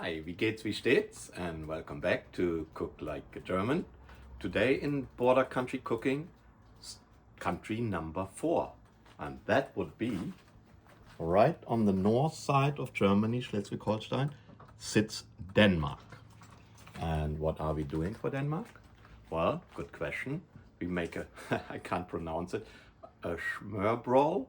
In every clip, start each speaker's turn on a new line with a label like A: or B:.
A: Hi, wie geht's, wie steht's? And welcome back to Cook Like a German. Today in border country cooking, country number 4. And that would be right on the north side of Germany, Schleswig-Holstein, sits Denmark. And what are we doing for Denmark? Well, good question. We make a, I can't pronounce it, a Smørrebrød,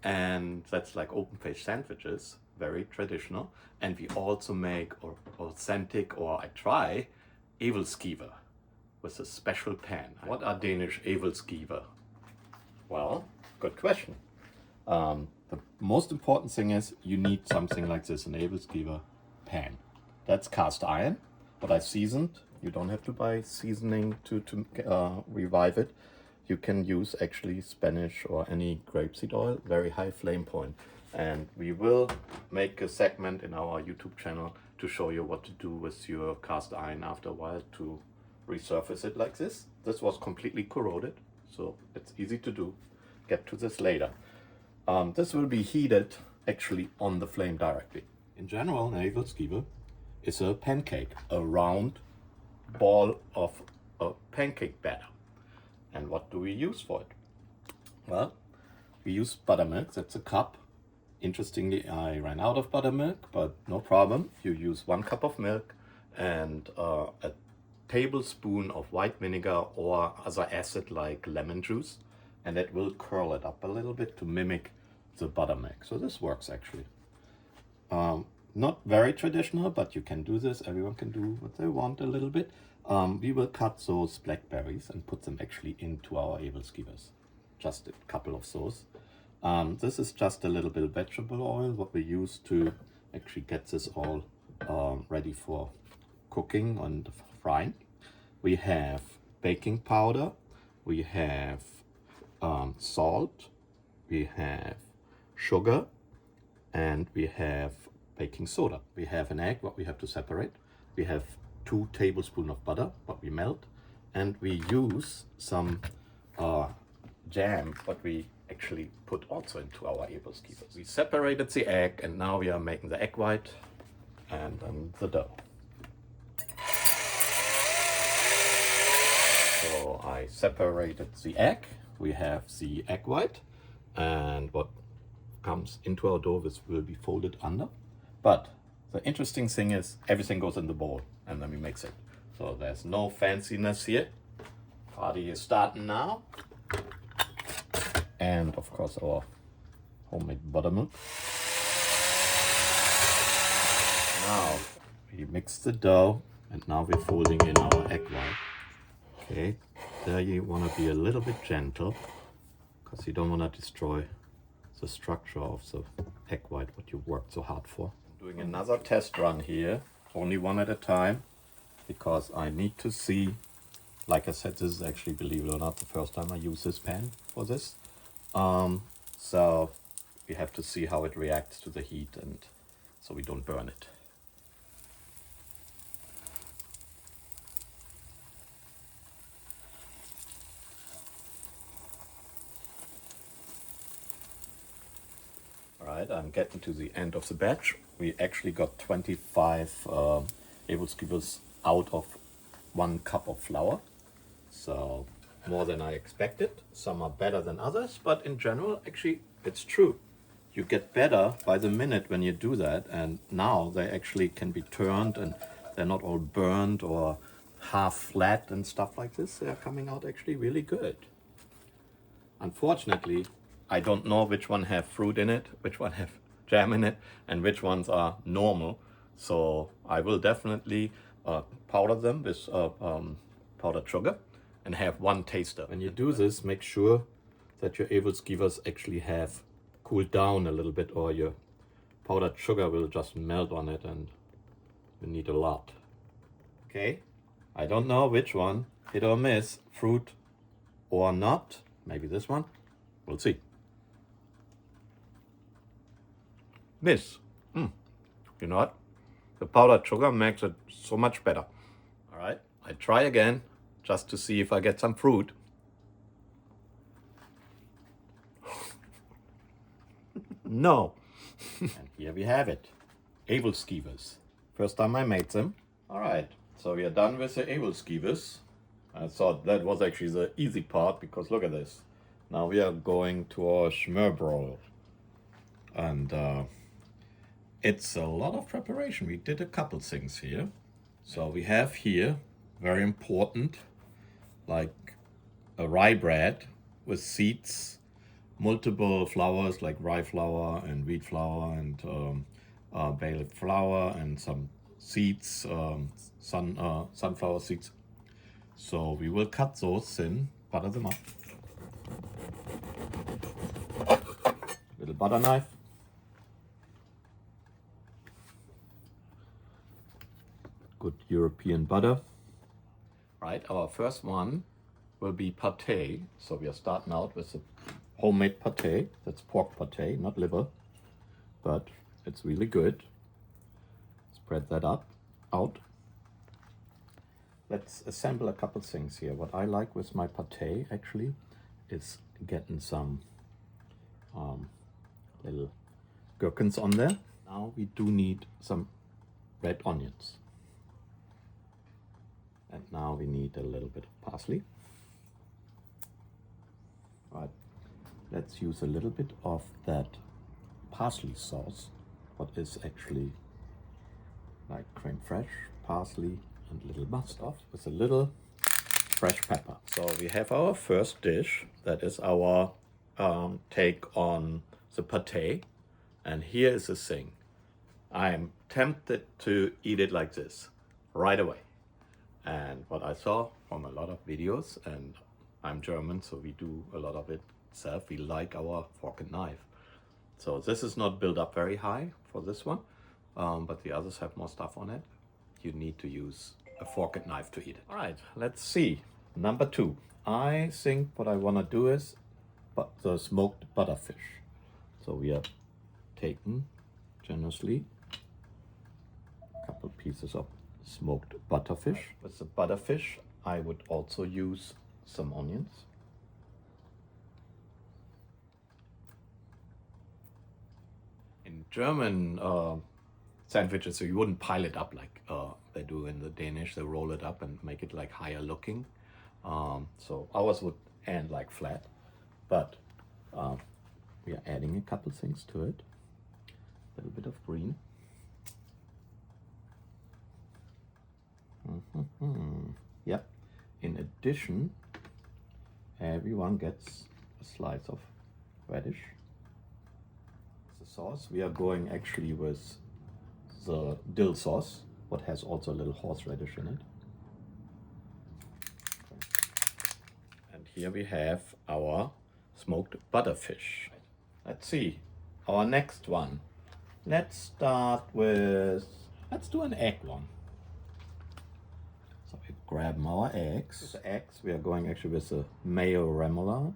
A: and that's like open-faced sandwiches, very traditional. And we also make authentic, or I try, Æbleskiver with a special pan. What are Danish Æbleskiver? Well, good question. The most important thing is you need something like this, an Æbleskiver pan. That's cast iron, but I seasoned. You don't have to buy seasoning to revive it. You can use actually Spanish or any grapeseed oil, very high flame point. And we will make a segment in our YouTube channel to show you what to do with your cast iron after a while to resurface it like this. This was completely corroded, so it's easy to do. Get to this later. This will be heated actually on the flame directly. In general, an Æbleskiver is a pancake, a round ball of a pancake batter. And what do we use for it? Well, we use buttermilk, that's a cup. Interestingly, I ran out of buttermilk, but no problem. You use 1 cup of milk and a tablespoon of white vinegar or other acid like lemon juice, and it will curl it up a little bit to mimic the buttermilk. So this works actually. Not very traditional, but you can do this. Everyone can do what they want a little bit. We will cut those blackberries and put them actually into our Æbleskivers. Just a couple of those. This is just a little bit of vegetable oil, what we use to actually get this all ready for cooking and frying. We have baking powder, we have salt, we have sugar, and we have baking soda. We have an egg, what we have to separate. We have 2 tablespoons of butter, what we melt, and we use some jam, what we actually put also into our Æbleskivers. We separated the egg, and now we are making the egg white and then the dough. So I separated the egg. We have the egg white, and what comes into our dough, this will be folded under. But the interesting thing is everything goes in the bowl and then we mix it. So there's no fanciness here. Party is starting now. And of course our homemade buttermilk. Now we mix the dough and now we're folding in our egg white. Okay, there you want to be a little bit gentle because you don't want to destroy the structure of the egg white what you worked so hard for. Doing another test run here, only one at a time, because I need to see, like I said, this is actually, believe it or not, the first time I use this pan for this. So we have to see how it reacts to the heat, and so we don't burn it. Alright, I'm getting to the end of the batch. We actually got 25 Æbleskivers out of 1 cup of flour. So more than I expected. Some are better than others, but in general, actually, it's true. You get better by the minute when you do that, and now they actually can be turned and they're not all burned or half flat and stuff like this. They're coming out actually really good. Unfortunately, I don't know which one have fruit in it, which one have jam in it, and which ones are normal. So I will definitely powder them with powdered sugar and have 1 taster. When you do this, make sure that your Æbleskivers actually have cooled down a little bit, or your powdered sugar will just melt on it and you need a lot. Okay, I don't know which one, hit or miss, fruit or not. Maybe this one, we'll see. Miss. You know what? The powdered sugar makes it so much better. All right, I try again just to see if I get some fruit. No. And here we have it. Æbleskivers First time I made them. All right, so we are done with the Æbleskivers. I thought that was actually the easy part because look at this. Now we are going to our Smørrebrød. And it's a lot of preparation. We did a couple things here. So we have here, very important, like a rye bread with seeds, multiple flours like rye flour and wheat flour and bay leaf flour and some seeds, sunflower seeds. So we will cut those thin, butter them up. Little butter knife. Good European butter. Right, our first one will be pâté. So we are starting out with a homemade pâté. That's pork pâté, not liver, but it's really good. Spread that out. Let's assemble a couple things here. What I like with my pâté actually is getting some little gherkins on there. Now we do need some red onions. And now we need a little bit of parsley. Right, let's use a little bit of that parsley sauce, what is actually like creme fraiche, parsley, and little mustard with a little fresh pepper. So we have our first dish. That is our take on the pâté. And here is the thing. I'm tempted to eat it like this right away. And what I saw from a lot of videos, and I'm German, so we do a lot of it itself. We like our fork and knife. So this is not built up very high for this one, but the others have more stuff on it. You need to use a fork and knife to eat it. All right, let's see. Number 2. I think what I want to do is the smoked butterfish. So we are taking generously a couple pieces of smoked butterfish. With the butterfish, I would also use some onions. In German sandwiches, so you wouldn't pile it up like they do in the Danish. They roll it up and make it like higher looking. So ours would end like flat, but we are adding a couple things to it. A little bit of green. Yep. In addition, everyone gets a slice of radish. The sauce, we are going actually with the dill sauce, what has also a little horseradish in it. And here we have our smoked butterfish. Let's see, our next one. Let's start with, let's do an egg one. So we grab our eggs. With the eggs, we are going actually with the mayo remoulade.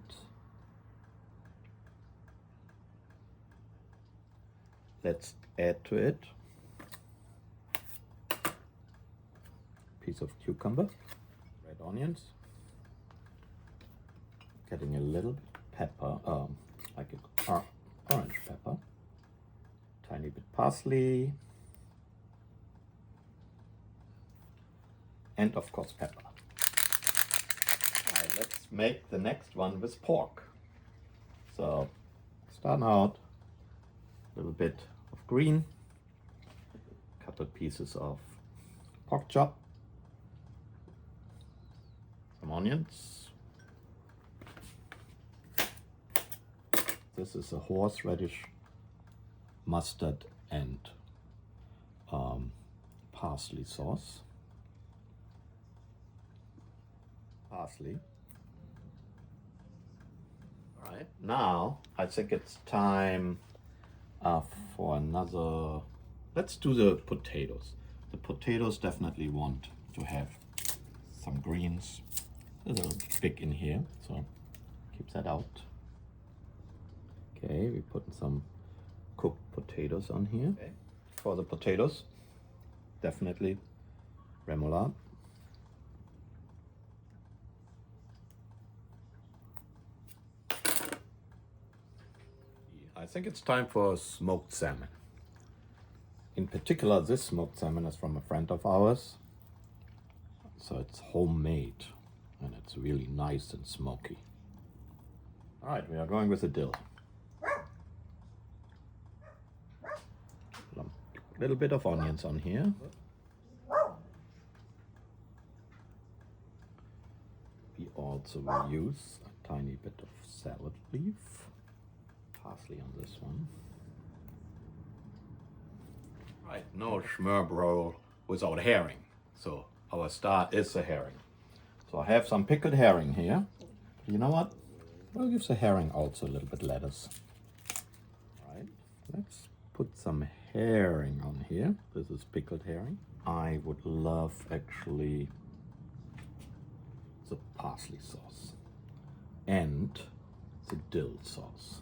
A: Let's add to it a piece of cucumber, red onions, getting a little bit pepper, like an orange pepper, tiny bit parsley, and of course pepper. Alright, let's make the next one with pork. So start out a little bit of green, a couple pieces of pork chop, some onions. This is a horseradish, mustard, and parsley sauce. Parsley. All right, now I think it's time for another. Let's do the potatoes. The potatoes definitely want to have some greens. A little big in here, so keep that out. Okay, we put some cooked potatoes on here. Okay. For the potatoes, definitely remoulade. I think it's time for smoked salmon. In particular, this smoked salmon is from a friend of ours. So it's homemade and it's really nice and smoky. All right, we are going with the dill. A little bit of onions on here. We also will use a tiny bit of salad leaf. Parsley on this one. Right, no Smørrebrød without herring. So our star is the herring. So I have some pickled herring here. You know what? We'll give the herring also a little bit lettuce. Right, let's put some herring on here. This is pickled herring. I would love actually the parsley sauce and the dill sauce.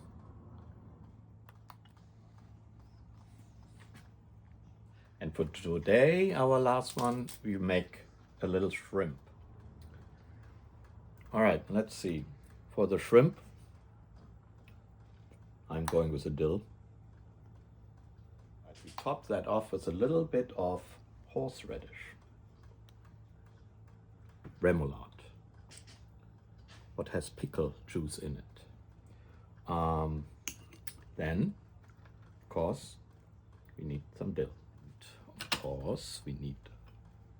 A: And for today, our last one, we make a little shrimp. All right, let's see. For the shrimp, I'm going with the dill. We top that off with a little bit of horseradish, remoulade, what has pickle juice in it. Then, of course, we need some dill. Of course, we need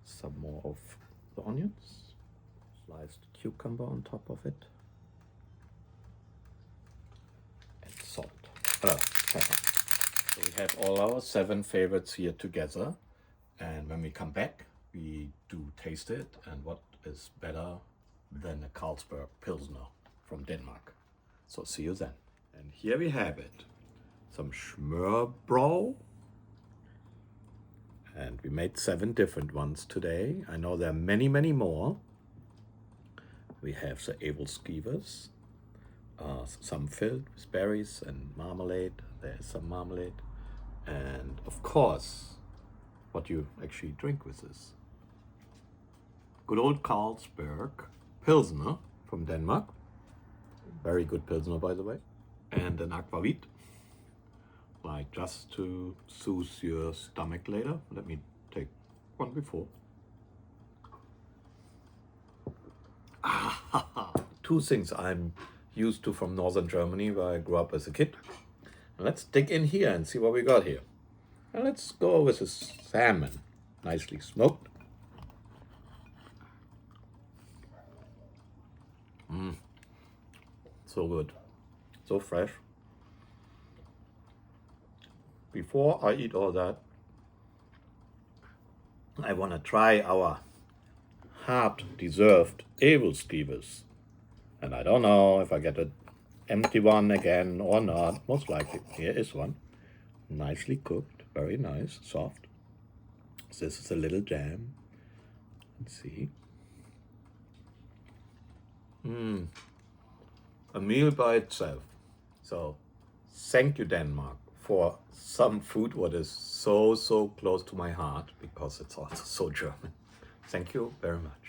A: some more of the onions, sliced cucumber on top of it, and salt, pepper. So we have all our 7 favorites here together, and when we come back, we do taste it, and what is better than a Carlsberg Pilsner from Denmark. So see you then. And here we have it, some Smørrebrød. And we made 7 different ones today. I know there are many, many more. We have the Æbleskivers, some filled with berries and marmalade. There's some marmalade. And of course, what you actually drink with this. Good old Carlsberg Pilsner from Denmark. Very good Pilsner, by the way. And an aquavit. Like just to soothe your stomach later. Let me take one before. 2 things I'm used to from northern Germany, where I grew up as a kid. Let's dig in here and see what we got here. And let's go with the salmon, nicely smoked. So good, so fresh. Before I eat all that, I want to try our hard-deserved Æbleskivers. And I don't know if I get an empty one again or not. Most likely. Here is one. Nicely cooked, very nice, soft. This is a little jam. Let's see. A meal by itself. So, thank you, Denmark, for some food what is so close to my heart, because it's also so German. Thank you very much.